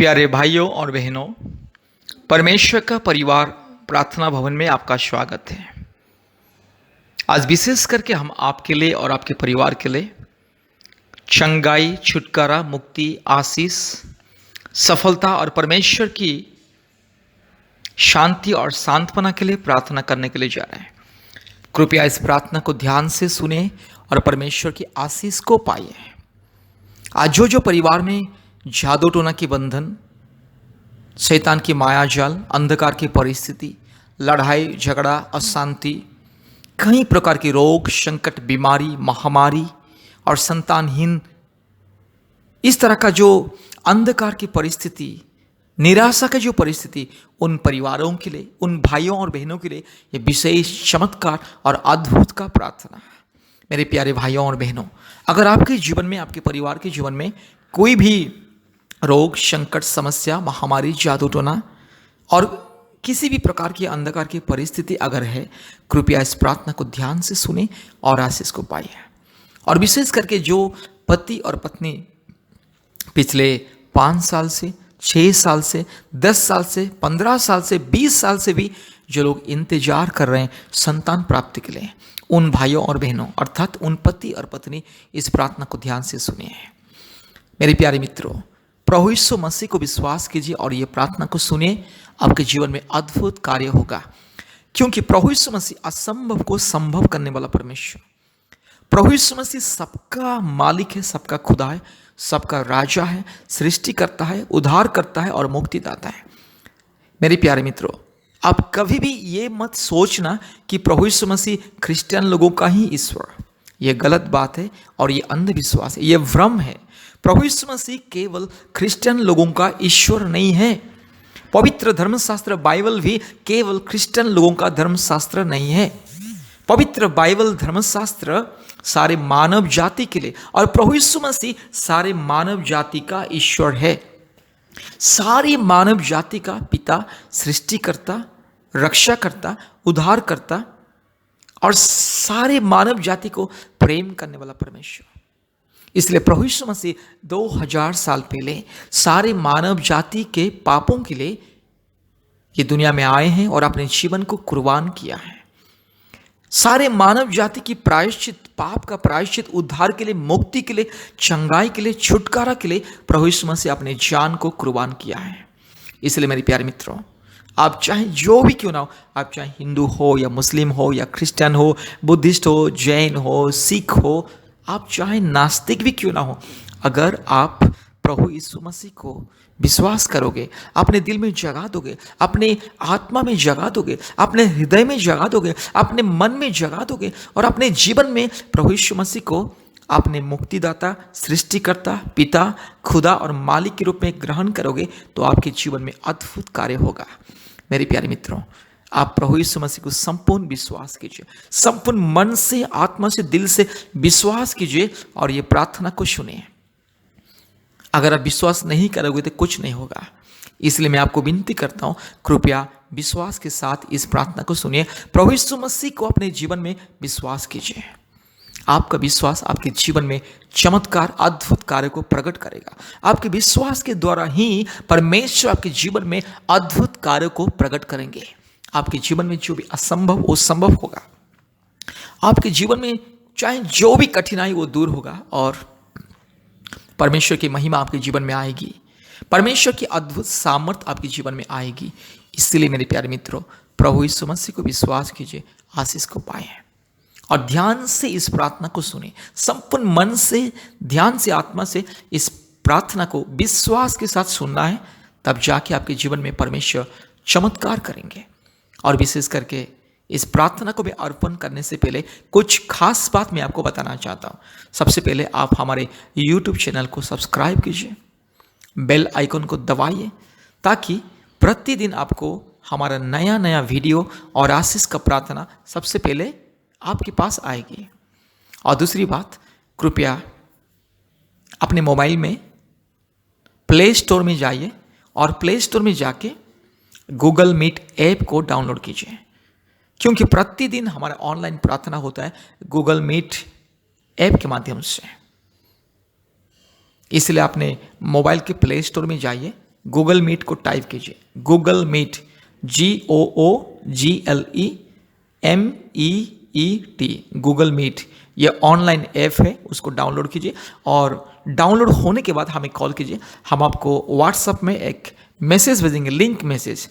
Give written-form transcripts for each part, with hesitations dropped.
प्यारे भाइयों और बहनों, परमेश्वर का परिवार प्रार्थना भवन में आपका स्वागत है। आज विशेष करके हम आपके लिए और आपके परिवार के लिए चंगाई, छुटकारा, मुक्ति, आशीष, सफलता और परमेश्वर की शांति और सांत्वना के लिए प्रार्थना करने के लिए जा रहे हैं। कृपया इस प्रार्थना को ध्यान से सुने और परमेश्वर की आशीष को पाइए। आज जो परिवार में जादू टोना की बंधन, शैतान की माया जाल, अंधकार की परिस्थिति, लड़ाई झगड़ा, अशांति, कई प्रकार के रोग, संकट, बीमारी, महामारी और संतानहीन, इस तरह का जो अंधकार की परिस्थिति, निराशा की जो परिस्थिति, उन परिवारों के लिए, उन भाइयों और बहनों के लिए ये विशेष चमत्कार और अद्भुत का प्रार्थना है। मेरे प्यारे भाइयों और बहनों, अगर आपके जीवन में, आपके परिवार के जीवन में कोई भी रोग, संकट, समस्या, महामारी, जादू टोना और किसी भी प्रकार की अंधकार की परिस्थिति अगर है, कृपया इस प्रार्थना को ध्यान से सुने और आशीष को पाइए। और विशेष करके जो पति और पत्नी पिछले 5 साल से, 6 साल से, 10 साल से, 15 साल से, 20 साल से भी जो लोग इंतजार कर रहे हैं संतान प्राप्ति के लिए, उन भाइयों और बहनों अर्थात उन पति और पत्नी इस प्रार्थना को ध्यान से सुनिए। मेरे प्यारे मित्रों, प्रभु यीशु मसीह को विश्वास कीजिए और ये प्रार्थना को सुनिए। आपके जीवन में अद्भुत कार्य होगा, क्योंकि प्रभु यीशु मसीह असंभव को संभव करने वाला परमेश्वर, प्रभु यीशु मसीह सबका मालिक है, सबका खुदा है, सबका राजा है, सृष्टि करता है, उद्धार करता है और मुक्ति दाता है। मेरे प्यारे मित्रों, आप कभी भी ये मत सोचना कि प्रभु यीशु मसीह क्रिश्चियन लोगों का ही ईश्वर, ये गलत बात है और ये अंधविश्वास है, ये भ्रम है। प्रभु यीशु मसीह केवल क्रिश्चियन लोगों का ईश्वर नहीं है। पवित्र धर्मशास्त्र बाइबल भी केवल क्रिश्चियन लोगों का धर्मशास्त्र नहीं है। पवित्र बाइबल धर्मशास्त्र सारे मानव जाति के लिए, और प्रभु यीशु मसीह सारे मानव जाति का ईश्वर है। सारी मानव जाति का पिता, सृष्टिकर्ता, रक्षाकर्ता, उद्धारकर्ता और सारे मानव जाति को प्रेम करने वाला परमेश्वर। इसलिए प्रभु यीशु मसीह 2000 साल पहले सारे मानव जाति के पापों के लिए ये दुनिया में आए हैं और अपने जीवन को कुर्बान किया है। सारे मानव जाति की प्रायश्चित, पाप का प्रायश्चित, उद्धार के लिए, मुक्ति के लिए, चंगाई के लिए, छुटकारा के लिए प्रभु यीशु मसीह अपने जान को कुर्बान किया है। इसलिए मेरे प्यारे मित्रों, आप चाहे जो भी क्यों ना हो, आप चाहे हिंदू हो या मुस्लिम हो या क्रिश्चियन हो, बुद्धिस्ट हो, जैन हो, सिख हो, आप चाहे नास्तिक भी क्यों ना हो, अगर आप प्रभु यीशु मसीह को विश्वास करोगे, अपने दिल में जगा दोगे, अपने आत्मा में जगा दोगे, अपने हृदय में जगा दोगे, अपने मन में जगा दोगे और अपने जीवन में प्रभु यीशु मसीह को अपने मुक्तिदाता, सृष्टिकर्ता, पिता, खुदा और मालिक के रूप में ग्रहण करोगे, तो आपके जीवन में अद्भुत कार्य होगा। मेरे प्यारे मित्रों, आप प्रभु यीशु मसीह को संपूर्ण विश्वास कीजिए, संपूर्ण मन से, आत्मा से, दिल से विश्वास कीजिए और ये प्रार्थना को सुनिए। अगर आप विश्वास नहीं करोगे तो कुछ नहीं होगा। इसलिए मैं आपको विनती करता हूं, कृपया विश्वास के साथ इस प्रार्थना को सुनिए। प्रभु यीशु मसीह को अपने जीवन में विश्वास कीजिए। आपका विश्वास आपके जीवन में चमत्कार, अद्भुत कार्य को प्रकट करेगा। आपके विश्वास के द्वारा ही परमेश्वर आपके जीवन में अद्भुत कार्य को प्रकट करेंगे। आपके जीवन में जो भी असंभव वो संभव होगा। आपके जीवन में चाहे जो भी कठिनाई वो दूर होगा और परमेश्वर की महिमा आपके जीवन में आएगी। परमेश्वर की अद्भुत सामर्थ आपके जीवन में आएगी। इसलिए मेरे प्यारे मित्रों, प्रभु यीशु मसीह को विश्वास कीजिए, आशीष को पाएं और ध्यान से इस प्रार्थना को सुने। संपूर्ण मन से, ध्यान से, आत्मा से इस प्रार्थना को विश्वास के साथ सुनना है, तब जाके आपके जीवन में परमेश्वर चमत्कार करेंगे। और विशेष करके इस प्रार्थना को भी अर्पण करने से पहले कुछ खास बात मैं आपको बताना चाहता हूँ। सबसे पहले आप हमारे YouTube चैनल को सब्सक्राइब कीजिए, बेल आइकन को दबाइए, ताकि प्रतिदिन आपको हमारा नया नया वीडियो और आशीष का प्रार्थना सबसे पहले आपके पास आएगी। और दूसरी बात, कृपया अपने मोबाइल में प्ले स्टोर में जाइए और प्ले स्टोर में जाके गूगल मीट ऐप को डाउनलोड कीजिए, क्योंकि प्रतिदिन हमारा ऑनलाइन प्रार्थना होता है गूगल मीट ऐप के माध्यम से। इसलिए अपने मोबाइल के प्ले स्टोर में जाइए गूगल मीट को टाइप कीजिए, Google Meet, GOOGLEMEET, Google Meet. ये ऑनलाइन ऐप है, उसको डाउनलोड कीजिए और डाउनलोड होने के बाद हमें कॉल कीजिए। हम आपको व्हाट्सएप में एक मैसेज भेजेंगे, लिंक मैसेज,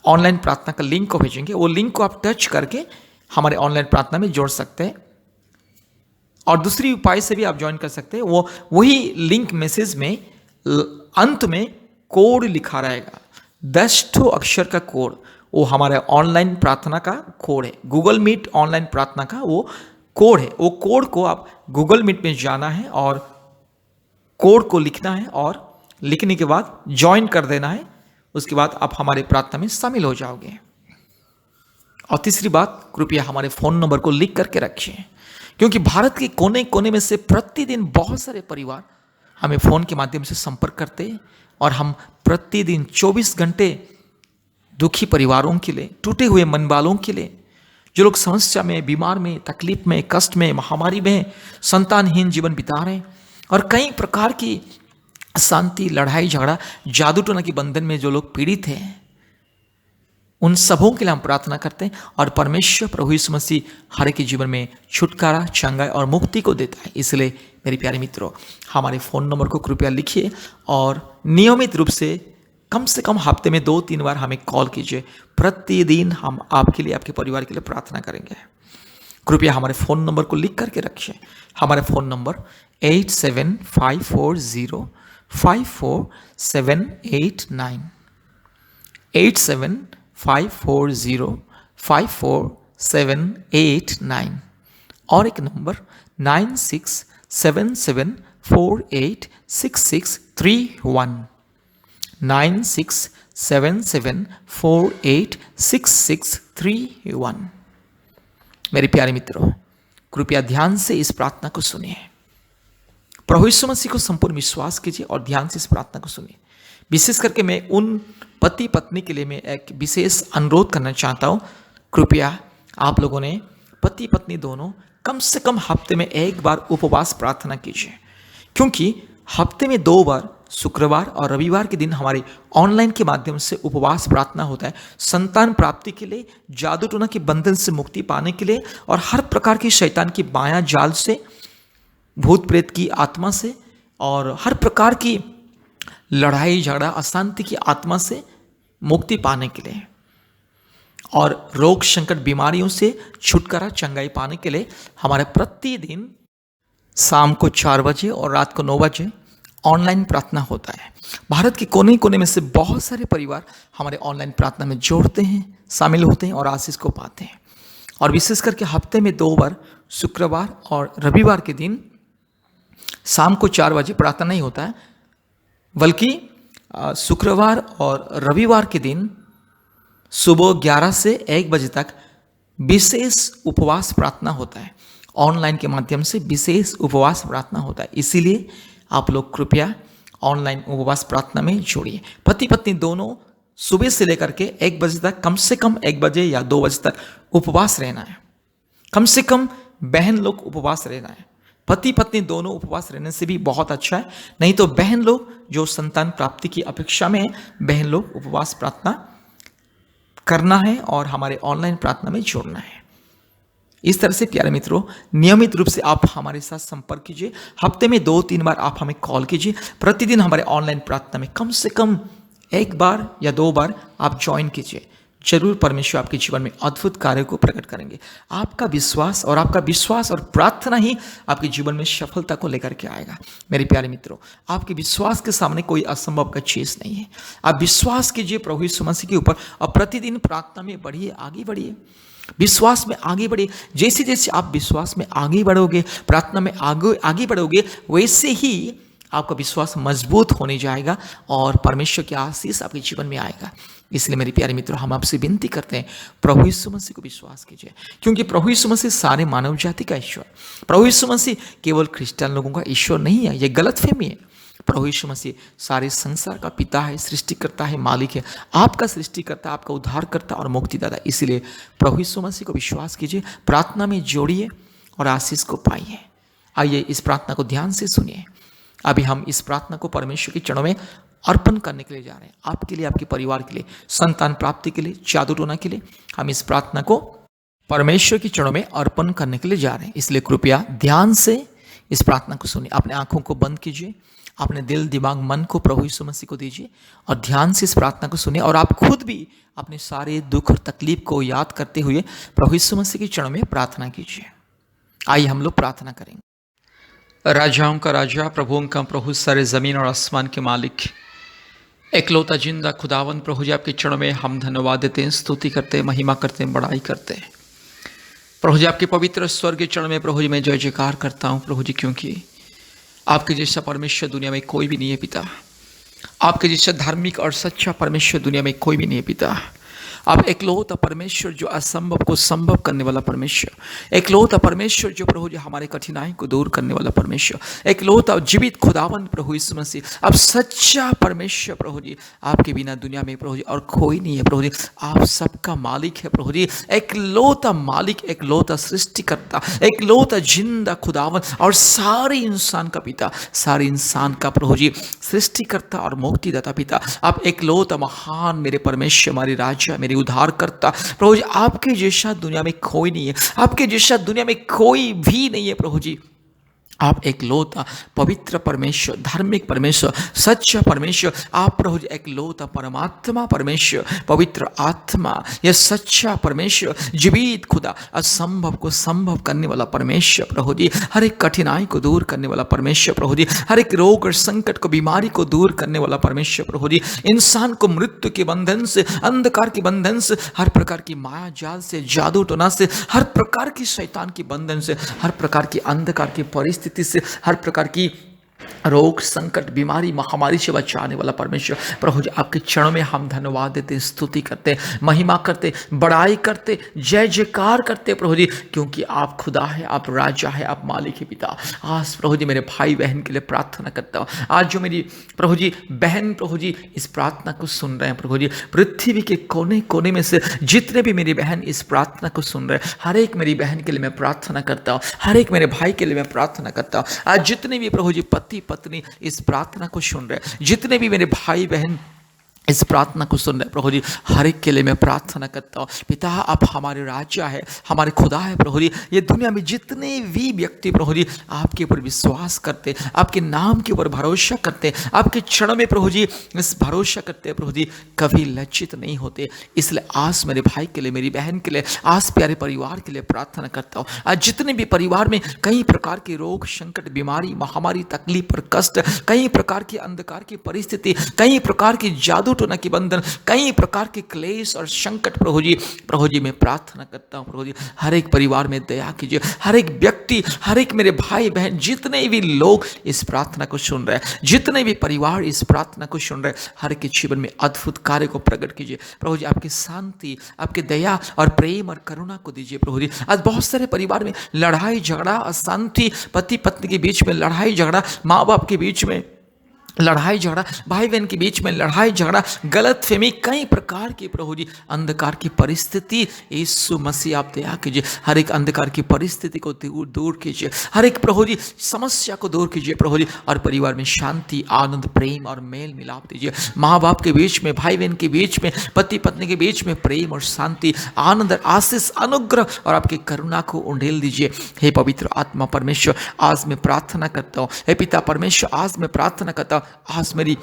ऑनलाइन प्रार्थना का लिंक को भेजेंगे। वो लिंक को आप टच करके हमारे ऑनलाइन प्रार्थना में जोड़ सकते हैं और दूसरी उपाय से भी आप ज्वाइन कर सकते हैं। वही लिंक मैसेज में अंत में कोड लिखा रहेगा, 10 अक्षर का कोड, वो हमारे ऑनलाइन प्रार्थना का कोड है। गूगल मीट ऑनलाइन प्रार्थना का वो कोड है। वो कोड को आप गूगल मीट में जाना है और कोड को लिखना है और लिखने के बाद ज्वाइन कर देना है। उसके बाद आप हमारे प्रार्थना में शामिल हो जाओगे। और तीसरी बात, कृपया हमारे फ़ोन नंबर को लिख करके रखिए, क्योंकि भारत के कोने कोने में से प्रतिदिन बहुत सारे परिवार हमें फ़ोन के माध्यम से संपर्क करते हैं और हम प्रतिदिन 24 घंटे दुखी परिवारों के लिए, टूटे हुए मन वालों के लिए, जो लोग समस्या में, बीमार में, तकलीफ में, कष्ट में, महामारी में, संतानहीन जीवन बिता रहे हैं और कई प्रकार की अशांति, लड़ाई झगड़ा, जादू टोना के बंधन में जो लोग पीड़ित हैं, उन सबों के लिए हम प्रार्थना करते हैं और परमेश्वर प्रभु यीशु मसीह हर एक के जीवन में छुटकारा, चंगाई और मुक्ति को देता है। इसलिए मेरे प्यारे मित्रों, हमारे फ़ोन नंबर को कृपया लिखिए और नियमित रूप से कम हफ्ते में 2-3 बार हमें कॉल कीजिए। प्रतिदिन हम आपके लिए, आपके परिवार के लिए प्रार्थना करेंगे। कृपया हमारे फ़ोन नंबर को लिख करके रखिए। हमारा फ़ोन नंबर 8754054789, 8754054789 और एक नंबर 9677486631, 9677486631। मेरे प्यारे मित्रों, कृपया ध्यान से इस प्रार्थना को सुनिए। प्रभु यीशु मसीह को संपूर्ण विश्वास कीजिए और ध्यान से इस प्रार्थना को सुनिए। विशेष करके मैं उन पति पत्नी के लिए मैं एक विशेष अनुरोध करना चाहता हूँ। कृपया आप लोगों ने पति पत्नी दोनों कम से कम हफ्ते में 1 बार उपवास प्रार्थना कीजिए, क्योंकि हफ्ते में 2 बार, शुक्रवार और रविवार के दिन हमारे ऑनलाइन के माध्यम से उपवास प्रार्थना होता है, संतान प्राप्ति के लिए, जादू टोना के बंधन से मुक्ति पाने के लिए और हर प्रकार की शैतान की माया जाल से, भूत प्रेत की आत्मा से और हर प्रकार की लड़ाई झगड़ा, अशांति की आत्मा से मुक्ति पाने के लिए और रोग संकट बीमारियों से छुटकारा, चंगाई पाने के लिए हमारे प्रतिदिन शाम को 4 बजे और रात को 9 बजे ऑनलाइन प्रार्थना होता है। भारत के कोने कोने में से बहुत सारे परिवार हमारे ऑनलाइन प्रार्थना में जोड़ते हैं, शामिल होते हैं और आशीष को पाते हैं। और विशेष करके हफ्ते में 2 बार, शुक्रवार और रविवार के दिन शाम को 4 बजे प्रार्थना नहीं होता है, बल्कि शुक्रवार और रविवार के दिन सुबह 11 से 1 बजे तक विशेष उपवास प्रार्थना होता है। ऑनलाइन के माध्यम से विशेष उपवास प्रार्थना होता है। इसीलिए आप लोग कृपया ऑनलाइन उपवास प्रार्थना में जोड़िए। पति पत्नी दोनों सुबह से लेकर के 1 बजे तक, कम से कम 1 बजे या 2 बजे तक उपवास रहना है। कम से कम बहन लोग उपवास रहना है। पति पत्नी दोनों उपवास रहने से भी बहुत अच्छा है, नहीं तो बहन लोग जो संतान प्राप्ति की अपेक्षा में है, बहन लोग उपवास प्रार्थना करना है और हमारे ऑनलाइन प्रार्थना में जोड़ना है। इस तरह से प्यारे मित्रों, नियमित रूप से आप हमारे साथ संपर्क कीजिए। हफ्ते में 2-3 बार आप हमें कॉल कीजिए। प्रतिदिन हमारे ऑनलाइन प्रार्थना में कम से कम 1 बार या 2 बार आप ज्वाइन कीजिए। जरूर परमेश्वर आपके जीवन में अद्भुत कार्य को प्रकट करेंगे। आपका विश्वास और प्रार्थना ही आपके जीवन में सफलता को लेकर के आएगा। मेरे प्यारे मित्रों, आपके विश्वास के सामने कोई असंभव का चीज नहीं है। आप विश्वास कीजिए प्रभु यीशु मसीह के ऊपर और प्रतिदिन प्रार्थना में बढ़िए, आगे बढ़िए, विश्वास में आगे बढ़िए। जैसे जैसे आप विश्वास में आगे बढ़ोगे, प्रार्थना में आगे बढ़ोगे, वैसे ही आपका विश्वास मजबूत होने जाएगा और परमेश्वर की आशीष आपके जीवन में आएगा। इसलिए मेरे प्यारे मित्रों, हम आपसे विनती करते हैं, प्रभु यीशु मसीह को विश्वास कीजिए, क्योंकि प्रभु यीशु मसीह सारे मानव जाति का ईश्वर। प्रभु यीशु मसीह केवल क्रिश्चियन लोगों का ईश्वर नहीं है, यह गलतफहमी है। प्रभु यीशु मसीह सारे संसार का पिता है, सृष्टिकर्ता है, मालिक है, आपका सृष्टिकर्ता, आपका उद्धारकर्ता और मुक्तिदाता। इसलिए प्रभु यीशु मसीह को विश्वास कीजिए, प्रार्थना में जोड़िए और आशीष को पाइए। आइए इस प्रार्थना को ध्यान से सुनिए। अभी हम इस प्रार्थना को परमेश्वर के चरणों में अर्पण करने के लिए जा रहे हैं, आपके लिए, आपके परिवार के लिए, संतान प्राप्ति के लिए, जादू टोना के लिए। हम इस प्रार्थना को परमेश्वर के चरणों में अर्पण करने के लिए जा रहे हैं। इसलिए कृपया ध्यान से इस प्रार्थना को सुनिए। अपने आंखों को बंद कीजिए, अपने दिल, दिमाग, मन को प्रभु यीशु मसीह को दीजिए और ध्यान से इस प्रार्थना को सुनिए। और आप खुद भी अपने सारे दुख और तकलीफ को याद करते हुए प्रभु यीशु मसीह के चरणों में प्रार्थना कीजिए। आइए हम लोग प्रार्थना करेंगे। राजाओं का राजा, प्रभुओं का प्रभु, सारे जमीन और आसमान के मालिक, एकलौता जिंदा खुदावन प्रभु जी, आपके चरणों में हम धन्यवाद देते हैं, स्तुति करते हैं, महिमा करते हैं, बड़ाई करते हैं। प्रभु जी, आपके पवित्र स्वर्ग के चरण में प्रभु जी मैं जय जयकार करता हूँ प्रभु जी, क्योंकि आपके जैसा परमेश्वर दुनिया में कोई भी नहीं है पिता। आपके जैसा धार्मिक और सच्चा परमेश्वर दुनिया में कोई भी नहीं है पिता। आप एकलौता परमेश्वर जो असंभव को संभव करने वाला परमेश्वर, एकलौता परमेश्वर जो प्रभु जी हमारे कठिनाई को दूर करने वाला परमेश्वर, एकलौता जीवित खुदावन प्रभु यीशु मसीह, आप सच्चा परमेश्वर प्रभु जी। आपके बिना दुनिया में प्रभु जी और कोई नहीं है प्रभु जी। आप सबका मालिक है प्रभु जी, एकलौता मालिक, एकलौता सृष्टिकर्ता, एकलौता जिंदा खुदावन और सारे इंसान का पिता, सारे इंसान का प्रभु जी सृष्टिकर्ता और मुक्तिदाता पिता। आप एकलौता महान मेरे परमेश्वर, हमारे राजा, मेरे उद्धार करता प्रभु जी। आपके जैसा दुनिया में कोई नहीं है, आपके जैसा दुनिया में कोई भी नहीं है प्रभु जी। आप एकलौता पवित्र परमेश्वर, धार्मिक परमेश्वर, सच्चा परमेश्वर। आप प्रभु जी एकलौता परमात्मा परमेश्वर, पवित्र आत्मा, यह सच्चा परमेश्वर, जीवित खुदा, असंभव को संभव करने वाला परमेश्वर प्रभु जी। हर एक कठिनाई को दूर करने वाला परमेश्वर प्रभु जी, हर एक रोग और संकट को, बीमारी को दूर करने वाला परमेश्वर प्रभु जी। इंसान को मृत्यु के बंधन से, अंधकार के बंधन से, हर प्रकार की माया जाल से, जादू टोना से, हर प्रकार की शैतान के बंधन से, हर प्रकार की अंधकार की परिस्थिति से, हर प्रकार की रोग, संकट, बीमारी, महामारी से बचाने वाला परमेश्वर प्रभु जी। आपके चरणों में हम धन्यवाद देते, स्तुति करते, महिमा करते, बड़ाई करते, जय जयकार करते प्रभु जी, क्योंकि आप खुदा है, आप राजा है, आप मालिक है पिता। आज प्रभु जी मेरे भाई बहन के लिए प्रार्थना करता हूँ। आज जो मेरी प्रभु जी बहन प्रभु जी इस प्रार्थना को सुन रहे हैं प्रभु जी, पृथ्वी के कोने कोने में से जितने भी मेरी बहन इस प्रार्थना को सुन रहे हैं, हर एक मेरी बहन के लिए मैं प्रार्थना करता हूँ, हर एक मेरे भाई के लिए मैं प्रार्थना करता हूँ। आज जितने भी प्रभु जी पति पत्नी इस प्रार्थना को सुन रहे, जितने भी मेरे भाई बहन इस प्रार्थना को सुन रहे प्रभु जी, हर एक के लिए मैं प्रार्थना करता हूँ पिता। आप हमारे राजा है, हमारे खुदा है प्रभु जी। ये दुनिया में जितने भी व्यक्ति प्रभु जी आपके ऊपर विश्वास करते, आपके नाम के ऊपर भरोसा करते, आपके चरणों में प्रभु जी इस भरोसा करते प्रभु जी, कभी लज्जित नहीं होते। इसलिए आज मेरे भाई के लिए, मेरी बहन के लिए, आज प्यारे परिवार के लिए प्रार्थना करता हूँ। आज जितने भी परिवार में कई प्रकार के रोग, संकट, बीमारी, महामारी, तकलीफ और कष्ट, कई प्रकार की अंधकार की परिस्थिति, कई प्रकार की जादू टोना की बंधन, कई प्रकार के क्लेश और संकट प्रभु जी मैं प्रार्थना करता हूँ प्रभु जी, हर एक परिवार में दया कीजिए। हर एक व्यक्ति, हर एक मेरे भाई बहन, जितने भी लोग इस प्रार्थना को सुन रहे हैं, जितने भी परिवार इस प्रार्थना को सुन रहे हैं, हर एक के जीवन में अद्भुत कार्य को प्रकट कीजिए प्रभु जी। आपकी शांति, आपकी दया और प्रेम और करुणा को दीजिए प्रभु जी। आज बहुत सारे परिवार में लड़ाई झगड़ा, अशांति, पति पत्नी के बीच में लड़ाई झगड़ा, माँ बाप के बीच में लड़ाई झगड़ा, भाई बहन के बीच में लड़ाई झगड़ा, गलतफहमी, कई प्रकार की प्रभु जी अंधकार की परिस्थिति, यीशु मसीह आप दया कीजिए। हर एक अंधकार की परिस्थिति को दूर कीजिए, हर एक प्रभु जी समस्या को दूर कीजिए प्रभु जी, और परिवार में शांति, आनंद, प्रेम और मेल मिलाप दीजिए। माँ बाप के बीच में, भाई बहन के बीच में, पति पत्नी के बीच में प्रेम और शांति, आनंद, आशीष, अनुग्रह और आपकी करुणा को उंडेल दीजिए। हे पवित्र आत्मा परमेश्वर, आज मैं प्रार्थना करता हूँ। हे पिता परमेश्वर, आज मैं प्रार्थना करता हूँ। आज मेरी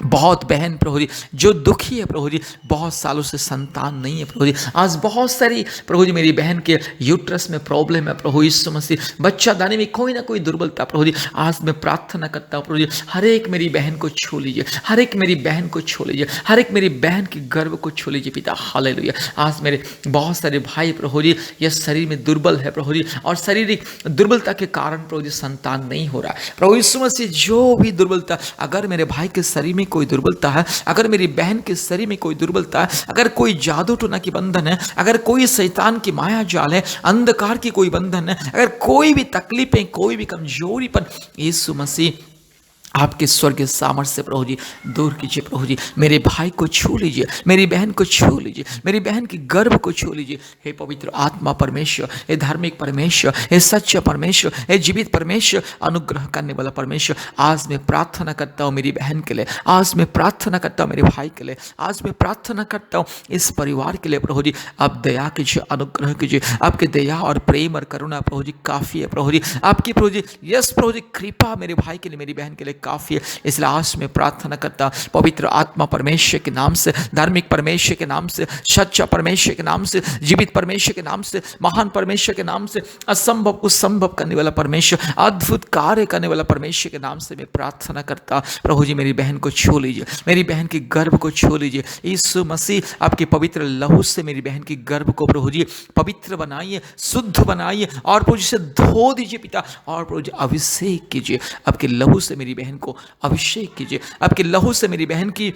बहुत बहन प्रभु जी जो दुखी है प्रभु जी, बहुत सालों से संतान नहीं है प्रभु जी, आज बहुत सारी प्रभु जी मेरी बहन के यूट्रस में प्रॉब्लम है प्रभु यीशु मसीह, बच्चा दाने में कोई ना कोई दुर्बलता प्रभु जी, आज मैं प्रार्थना करता हूँ प्रभु जी, हर एक मेरी बहन को छू लीजिए, हर एक मेरी बहन को छू लीजिए, हर एक मेरी बहन के गर्भ को छू लीजिए पिता। हालेलुया। आज मेरे बहुत सारे भाई प्रभु जी ये शरीर में दुर्बल है प्रभु जी, और शारीरिक दुर्बलता के कारण प्रभु जी संतान नहीं हो रहा है प्रभु यीशु मसीह। जो भी दुर्बलता, अगर मेरे भाई के शरीर में कोई दुर्बलता है, अगर मेरी बहन के शरीर में कोई दुर्बलता है, अगर कोई जादू टोना की बंधन है, अगर कोई शैतान की माया जाल है, अंधकार की कोई बंधन है, अगर कोई भी तकलीफ है, कोई भी कमजोरीपन, यीशु मसीह आपके स्वर्गीय सामर्थ्य से प्रभु जी दूर कीजिए प्रभु जी। मेरे भाई को छू लीजिए, मेरी बहन को छू लीजिए, मेरी बहन की गर्भ को छू लीजिए। हे पवित्र आत्मा परमेश्वर, हे धार्मिक परमेश्वर, हे सच्चा परमेश्वर, हे जीवित परमेश्वर, अनुग्रह करने वाला परमेश्वर, आज मैं प्रार्थना करता हूँ मेरी बहन के लिए, आज मैं प्रार्थना करता हूँ मेरे भाई के लिए, आज मैं प्रार्थना करता हूँ इस परिवार के लिए प्रभु जी। आप दया कीजिए, अनुग्रह कीजिए। आपके दया और प्रेम और करुणा प्रभु जी काफ़ी है प्रभु जी। आपकी प्रभु जी, यस प्रभु जी, कृपा मेरे भाई के लिए, मेरी बहन के लिए काफ़ी है। इसलिए आज मैं प्रार्थना करता पवित्र आत्मा परमेश्वर के नाम से, धार्मिक परमेश्वर के नाम से, सच्चा परमेश्वर के नाम से, जीवित परमेश्वर के नाम से, महान परमेश्वर के नाम से, असंभव को संभव करने वाला परमेश्वर, अद्भुत कार्य करने वाला परमेश्वर के नाम से मैं प्रार्थना करता प्रभु जी। मेरी बहन को छू लीजिए, मेरी बहन की गर्भ को छू लीजिए। यीशु मसीह आपके पवित्र लहू से मेरी बहन की गर्भ को प्रभु जी पवित्र बनाइए, शुद्ध बनाइए और प्रभु जी से धो दीजिए पिता। और प्रभु जी अभिषेक कीजिए, आपके लहू से मेरी बहन को अभिषेक कीजिए, आपके लहू से मेरी बहन की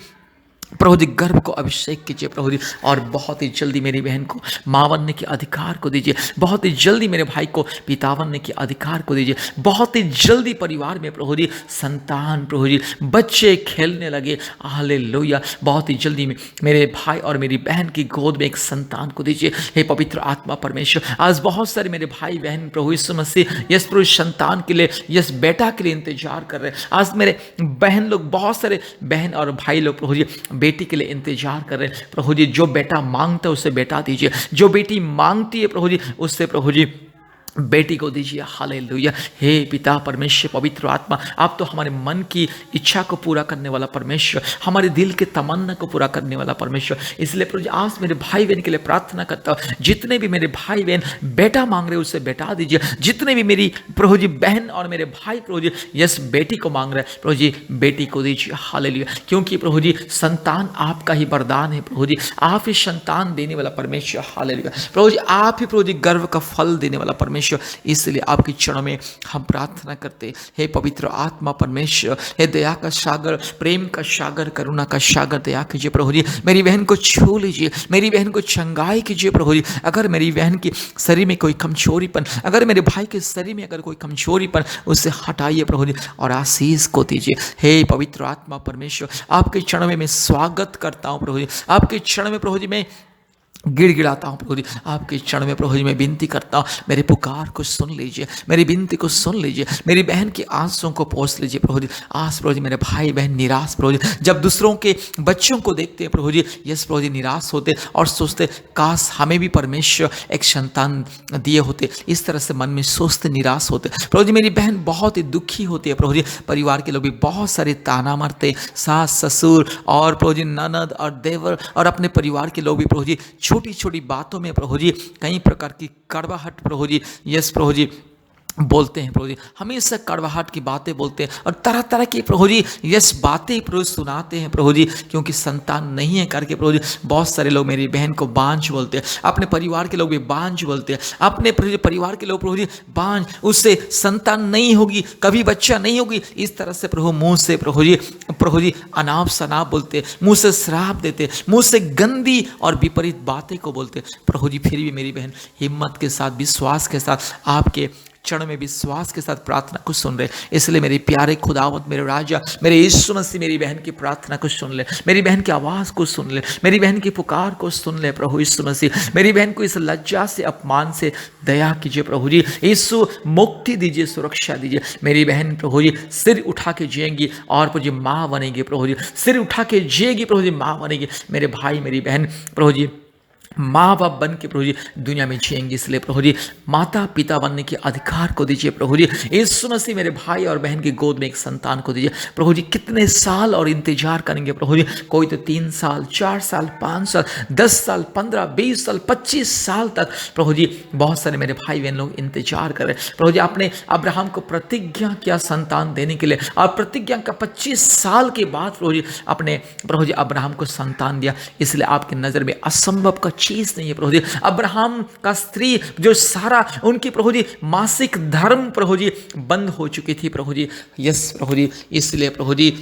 प्रभु जी गर्भ को अभिषेक कीजिए प्रभु जी। और बहुत ही जल्दी मेरी बहन को माँ बनने के अधिकार को दीजिए, बहुत ही जल्दी मेरे भाई को पिता बनने के अधिकार को दीजिए, बहुत ही जल्दी परिवार में प्रभु जी संतान प्रभु जी बच्चे खेलने लगे, हालेलुया। बहुत ही जल्दी में मेरे भाई और मेरी बहन की गोद में एक संतान को दीजिए। हे पवित्र आत्मा परमेश्वर, आज बहुत सारे मेरे भाई बहन प्रभु यीशु मसीह यस प्रभु संतान के लिए, यस बेटा के लिए इंतजार कर रहे हैं। आज मेरे बहन लोग, बहुत सारे बहन और भाई लोग प्रभु जी बेटी के लिए इंतजार कर रहे हैं प्रभु जी। जो बेटा मांगता है उसे बेटा दीजिए, जो बेटी मांगती है प्रभु जी उससे प्रभु जी बेटी को दीजिए, हालेलुया। हे पिता परमेश्वर पवित्र आत्मा, आप तो हमारे मन की इच्छा को पूरा करने वाला परमेश्वर, हमारे दिल के तमन्ना को पूरा करने वाला परमेश्वर। इसलिए प्रभु जी आज मेरे भाई बहन के लिए प्रार्थना करता हूँ, जितने भी मेरे भाई बहन बेटा मांग रहे उसे बेटा दीजिए, जितने भी मेरी प्रभु जी बहन और मेरे भाई प्रभु जी यस बेटी को मांग रहे हैं प्रभु जी बेटी को दीजिए, हालेलुया। क्योंकि प्रभु जी संतान आपका ही वरदान है प्रभु जी, आप ही संतान देने वाला परमेश्वर, हालेलुया। प्रभु जी आप ही प्रभु जी गर्व का फल देने वाला परमेश्वर। इसलिए आपके चरणों में हम प्रार्थना करते, हे पवित्र आत्मा परमेश्वर, हे दया का सागर, प्रेम का सागर, करुणा का सागर, दया कीजिए प्रभु जी। मेरी बहन को छू लीजिए, मेरी बहन को चंगाई कीजिए प्रभु जी। अगर मेरी बहन की शरीर में कोई कमजोरीपन, अगर मेरे भाई के शरीर में अगर कोई कमजोरीपन, उसे हटाइए प्रभु जी और आशीष को दीजिए। हे पवित्र आत्मा परमेश्वर, आपके चरणों में मैं स्वागत करता हूँ प्रभु जी, आपके चरणों में प्रभु जी मैं गिड़गिड़ाता हूँ प्रभु जी, आपके चरण में प्रभु जी मैं विनती करता हूँ, मेरे पुकार को सुन लीजिए, मेरी विनती को सुन लीजिए, मेरी बहन की आंसुओं को पोंछ लीजिए प्रभु जी। आज प्रभु जी मेरे भाई बहन निराश प्रभु जी, जब दूसरों के बच्चों को देखते हैं प्रभु जी, यस प्रभु जी निराश होते और सोचते काश हमें भी परमेश्वर एक संतान दिए होते, इस तरह से मन में सोचते निराश होते प्रभु जी। मेरी बहन बहुत ही दुखी होती है प्रभु जी, परिवार के लोग भी बहुत सारे ताना मारते, सास ससुर और प्रभु जी ननद और देवर और अपने परिवार के लोग भी प्रभु जी छोटी छोटी बातों में प्रभु जी कई प्रकार की कड़वाहट प्रभु जी यस प्रभु जी बोलते हैं प्रभु जी, हमेशा कड़वाहट की बातें बोलते हैं और तरह तरह की प्रभु जी यस बातें प्रभु सुनाते हैं प्रभु जी, क्योंकि संतान नहीं है करके प्रभु जी। बहुत सारे लोग मेरी बहन को बांझ बोलते हैं, अपने परिवार के लोग भी बांझ बोलते हैं, अपने परिवार के लोग प्रभु जी बांझ, उससे संतान नहीं होगी, कभी बच्चा नहीं होगी, इस तरह से प्रभु मुंह से प्रभु जी अनाप शनाप बोलते, मुंह से श्राप देते, मुंह से गंदी और विपरीत बातें को बोलते प्रभु जी। फिर भी मेरी बहन हिम्मत के साथ, विश्वास के साथ, आपके चरण में विश्वास के साथ प्रार्थना को सुन रहे। इसलिए मेरे प्यारे खुदावंत, मेरे राजा, मेरे यीशु मसीह मेरी बहन की प्रार्थना को सुन ले, मेरी बहन की आवाज़ को सुन ले, मेरी बहन की पुकार को सुन ले प्रभु यीशु मसीह। मेरी बहन को इस लज्जा से, अपमान से दया कीजिए प्रभु जी। यीशु मुक्ति दीजिए, सुरक्षा दीजिए। मेरी बहन प्रभु जी सिर उठा के जिएंगी और प्रभु जी माँ बनेगी प्रभु जी, सिर उठा के जिएगी प्रभु जी, माँ बनेगी। मेरे भाई मेरी बहन प्रभु जी माँ बाप बन के प्रभु जी दुनिया में जिएंगे। इसलिए प्रभु जी माता पिता बनने के अधिकार को दीजिए प्रभु जी। यीशु मसीह मेरे भाई और बहन की गोद में एक संतान को दीजिए प्रभु जी। कितने साल और इंतजार करेंगे प्रभु जी, कोई तो 3 साल 4 साल 5 साल 10 साल 15 20 साल 25 साल तक प्रभु जी बहुत सारे मेरे भाई बहन लोग इंतजार कर रहे हैं प्रभु जी। आपने अब्राहम को प्रतिज्ञा किया संतान देने के लिए और प्रतिज्ञा का 25 साल के बाद प्रभु जी अपने प्रभु जी अब्राहम को संतान दिया। इसलिए आपकी नज़र में असंभव का चीज नहीं है प्रभु जी। अब्राहम का स्त्री जो सारा, उनकी प्रभु जी मासिक धर्म प्रभु जी बंद हो चुकी थी प्रभु जी। यस प्रभु जी, इसलिए प्रभु जी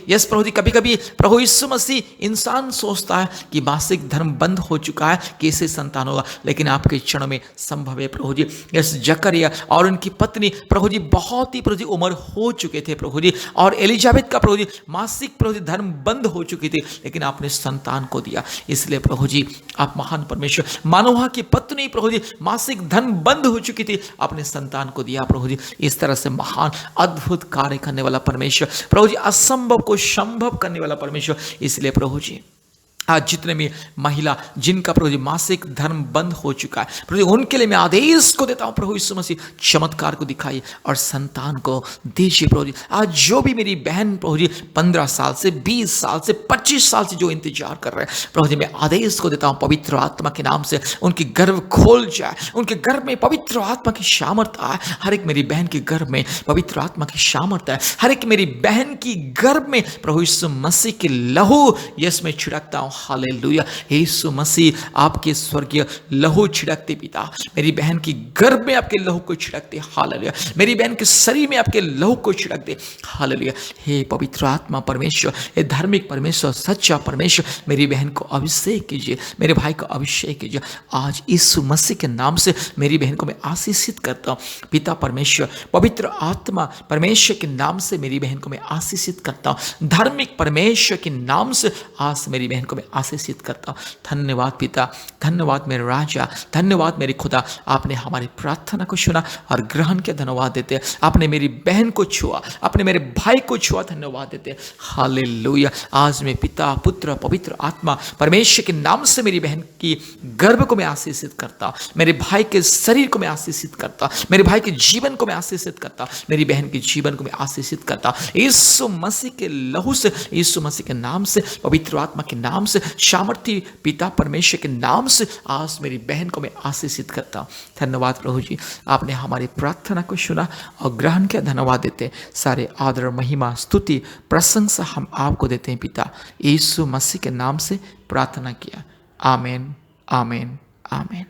यस प्रभु जी, कभी कभी प्रभु यीशु मसीह इंसान सोचता है कि मासिक धर्म बंद हो चुका है, कैसे संतान होगा, लेकिन आपके चरणों में संभव है प्रभु जी। यस जकरिया और उनकी पत्नी प्रभु जी बहुत ही प्रभु जी उम्र हो चुके थे प्रभु जी, और एलिजाबेथ का प्रभु जी मासिक प्रभु जी धर्म बंद हो चुकी थी, लेकिन आपने संतान को दिया। इसलिए प्रभु जी आप महान परमेश्वर। मानोहा की पत्नी प्रभु जी मासिक धर्म बंद हो चुकी थी, आपने संतान को दिया प्रभु जी। इस तरह से महान अद्भुत कार्य करने वाला परमेश्वर प्रभु जी, असंभव को संभव करने वाला परमेश्वर। इसलिए प्रभु जी आज जितने भी महिला जिनका प्रभु जी मासिक धर्म बंद हो चुका है प्रभु जी, उनके लिए मैं आदेश को देता हूं प्रभु यीशु मसीह, चमत्कार को दिखाइए और संतान को दीजिए प्रभु जी। आज जो भी मेरी बहन प्रभु जी 15 साल से 20 साल से 25 साल से जो इंतजार कर रहे हैं प्रभु जी, मैं आदेश को देता हूं पवित्र आत्मा के नाम से उनकी गर्भ खोल जाए, उनके गर्भ में पवित्र आत्मा की सामर्थ आए। हर एक मेरी बहन के गर्भ में पवित्र आत्मा की सामर्थ है। हर एक मेरी बहन की गर्भ में प्रभु यीशु मसीह के लहू यस मैं छिड़कता हूं। हालेलुया। यीशु मसीह आपके स्वर्गीय लहू छिड़कते पिता, मेरी बहन की गर्भ में आपके लहू को छिड़कते। हालेलुया। मेरी बहन के शरीर में आपके लहू को छिड़कते। हालेलुया। हे पवित्र आत्मा परमेश्वर, हे धार्मिक परमेश्वर, सच्चा परमेश्वर, मेरी बहन को अभिषेक कीजिए, मेरे भाई को अभिषेक कीजिए। आज यीशु मसीह के नाम से मेरी बहन को मैं आशीषित करता हूं। पिता परमेश्वर, पवित्र आत्मा परमेश्वर के नाम से मेरी बहन को मैं आशीषित करता हूं। धार्मिक परमेश्वर के नाम से आज मेरी बहन को मैं आशीषित करता हूं। धन्यवाद पिता, धन्यवाद मेरे राजा, धन्यवाद मेरे खुदा, आपने हमारी प्रार्थना को सुना और ग्रहण के धन्यवाद देते। आपने मेरी बहन को छुआ, आपने मेरे भाई को छुआ, धन्यवाद देते। हालेलुया। आज मैं पिता पुत्र पवित्र आत्मा परमेश्वर के नाम से मेरी बहन की गर्भ को मैं आशीषित करता, मेरे भाई के शरीर को मैं आशीषित करता, मेरे भाई के जीवन को मैं आशीषित करता, मेरी बहन के जीवन को मैं आशीषित करता। यीशु मसीह के लहू से, यीशु मसीह के नाम से, पवित्र आत्मा के नाम से, सामर्थी पिता परमेश्वर के नाम से आज मेरी बहन को मैं आशीषित करता हूं। धन्यवाद प्रभु जी, आपने हमारी प्रार्थना को सुना और ग्रहण किया। धन्यवाद देते। सारे आदर महिमा स्तुति प्रशंसा हम आपको देते हैं पिता, यीशु मसीह के नाम से प्रार्थना किया। आमीन आमीन आमीन।